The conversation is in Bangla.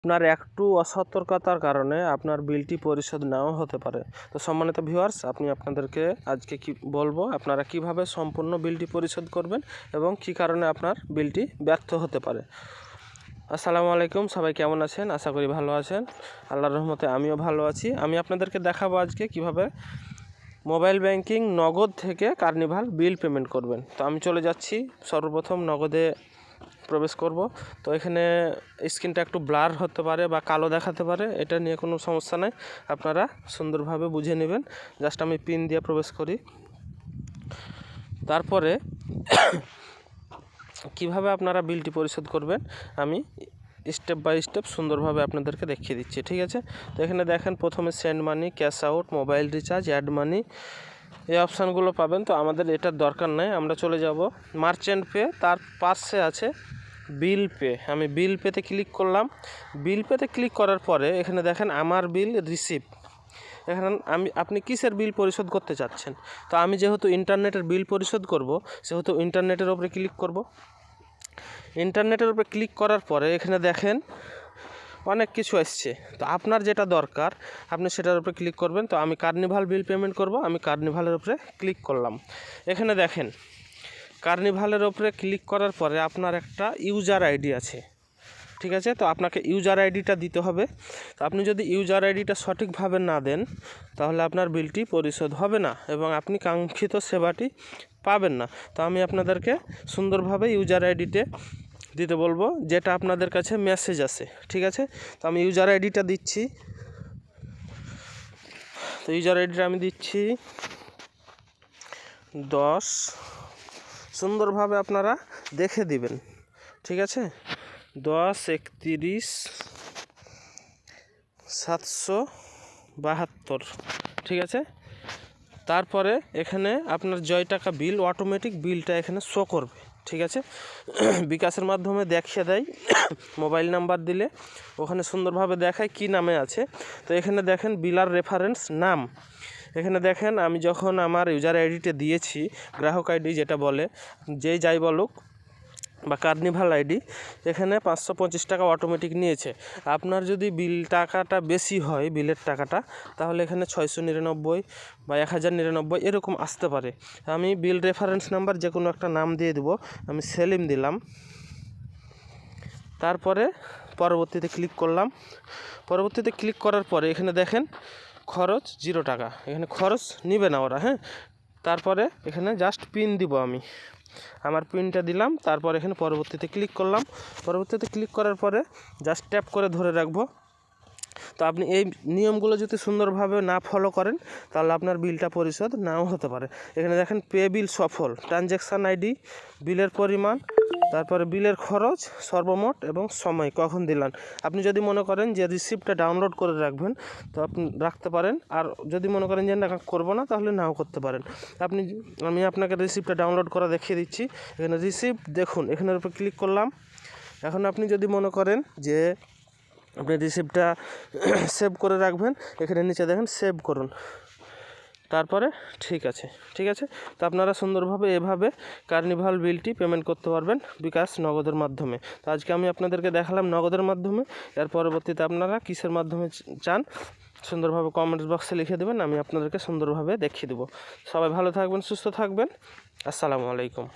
আপনার একটু অসতর্কতার কারণে আপনার বিলটি পরিশোধ নাও হতে পারে। তো সম্মানিত ভিউয়ার্স, আপনাদেরকে আজকে বলবো আপনারা কিভাবে সম্পূর্ণ বিলটি পরিশোধ করবেন এবং কি কারণে আপনার বিলটি ব্যর্থ হতে পারে। আসসালামু আলাইকুম, সবাই কেমন আছেন? আশা করি ভালো আছেন। আল্লাহর রহমতে আমিও ভালো আছি। আমি আপনাদেরকে দেখাবো আজকে কিভাবে মোবাইল ব্যাংকিং নগদ থেকে কার্নিভাল বিল পেমেন্ট করবেন। তো আমি চলে যাচ্ছি, সর্বপ্রথম নগদে প্রবেশ করব। তো এখানে স্ক্রিনটা একটু ব্লার হতে পারে বা কালো দেখাতে পারে, এটা নিয়ে কোনো সমস্যা নেই, আপনারা সুন্দরভাবে বুঝে নেবেন। জাস্ট আমি পিন দিয়ে প্রবেশ করি। তারপরে কিভাবে আপনারা বিলটি পরিশোধ করবেন আমি স্টেপ বাই স্টেপ সুন্দরভাবে আপনাদেরকে দেখিয়ে দিচ্ছি, ঠিক আছে? তো এখানে দেখেন, প্রথমে send money, cash out, mobile recharge, add money, এই অপশানগুলো পাবেন। তো আমাদের এটার দরকার নেই, আমরা চলে যাব মার্চেন্ট পে, তার পাশে আছে বিল পে। আমি বিল পেতে ক্লিক করলাম। বিল পেতে ক্লিক করার পরে এখানে দেখেন আমার বিল রিসিভ। এখানে আপনি কিসের বিল পরিশোধ করতে চাচ্ছেন? তো আমি যেহেতু ইন্টারনেটের বিল পরিশোধ করব, সেহেতু ইন্টারনেটের উপরে ক্লিক করব। ইন্টারনেটের উপরে ক্লিক করার পরে এখানে দেখেন অনেক কিছু আসছে। তো আপনার যেটা দরকার আপনি সেটার উপরে ক্লিক করবেন। তো আমি কার্নিভাল বিল পেমেন্ট করব, আমি কার্নিভালের উপরে ক্লিক করলাম। এখানে দেখেন কার্নিভালের উপরে ক্লিক করার পরে আপনার একটা ইউজার আইডি আছে, ঠিক আছে? তো আপনাকে ইউজার আইডিটা দিতে হবে। তো আপনি যদি ইউজার আইডিটা সঠিকভাবে না দেন তাহলে আপনার বিলটি পরিশোধ হবে না এবং আপনি কাঙ্ক্ষিত সেবাটি পাবেন না। তো আমি আপনাদেরকে সুন্দরভাবে ইউজার আইডিতে দিতে বলবো, যেটা আপনাদের কাছে মেসেজ আসে, ঠিক আছে? তো আমি ইউজার আইডিটা দিচ্ছি। তো ইউজার আইডিটা আমি দিচ্ছি 10, সুন্দরভাবে আপনারা দেখে দিবেন, ঠিক আছে? 1031 772, ঠিক আছে? তারপরে এখানে আপনার জয় টাকা বিল, অটোমেটিক বিলটা এখানে শো করবে, ঠিক আছে? বিকাশের মাধ্যমে দেখিয়ে দেয়, মোবাইল নাম্বার দিলে ওখানে সুন্দরভাবে দেখায় কি নামে আছে। তো এখানে দেখেন বিলার রেফারেন্স নাম, এখানে দেখেন আমি যখন আমার ইউজার আইডিটা দিয়েছি, গ্রাহক আইডি যেটা বলে, যাই বলুক, বা কার্নিভাল আইডি, এখানে 525 টাকা অটোমেটিক নিয়েছে। আপনার যদি বিল টাকাটা বেশি হয়, বিলের টাকাটা, তাহলে এখানে 699 বা 1099 এরকম আসতে পারে। আমি বিল রেফারেন্স নাম্বার যে কোনো একটা নাম দিয়ে দেবো, আমি সেলিম দিলাম। তারপরে পরবর্তীতে ক্লিক করলাম। পরবর্তীতে ক্লিক করার পরে এখানে দেখেন খরচ 0 টাকা, এখানে খরচ নিবে না ওরা, হ্যাঁ? তারপরে এখানে জাস্ট পিন দিব, আমি আমার পিনটা দিলাম। তারপর এখানে পরবর্তীতে ক্লিক করলাম। পরবর্তীতে ক্লিক করার পরে জাস্ট ট্যাপ করে ধরে রাখবো। তো আপনি এই নিয়মগুলো যদি সুন্দরভাবে না ফলো করেন তাহলে আপনার বিলটা পরিশোধ নাও হতে পারে। এখানে দেখেন পে বিল সফল, ট্রানজ্যাকশান আইডি, বিলের পরিমাণ, তারপরে বিলের খরচ, সর্বমোট এবং সময় কখন দিলেন। আপনি যদি মনে করেন যে রিসিপ্টটা ডাউনলোড করে রাখবেন তো আপনি রাখতে পারেন, আর যদি মনে করেন যে না করবো না তাহলে নাও করতে পারেন। আমি আপনাকে রিসিপ্টটা ডাউনলোড করা দেখিয়ে দিচ্ছি। এখানে রিসিপ্ট দেখুন, এখানের উপর ক্লিক করলাম। এখন আপনি যদি মনে করেন যে আপনি রিসিপ্টটা সেভ করে রাখবেন, এখানে নিচে দেখেন সেভ করুন, তারপরে ঠিক আছে, ঠিক আছে? তো আপনারা সুন্দরভাবে এভাবে কার্নিভাল বিলটি পেমেন্ট করতে পারবেন বিকাশ নগদের মাধ্যমে। তো আজকে আমি আপনাদেরকে দেখালাম নগদের মাধ্যমে। এর পরবর্তীতে আপনারা কিসের মাধ্যমে চান সুন্দরভাবে কমেন্টস বক্সে লিখে দেবেন, আমি আপনাদেরকে সুন্দরভাবে দেখিয়ে দেবো। সবাই ভালো থাকবেন, সুস্থ থাকবেন। আসসালামু আলাইকুম।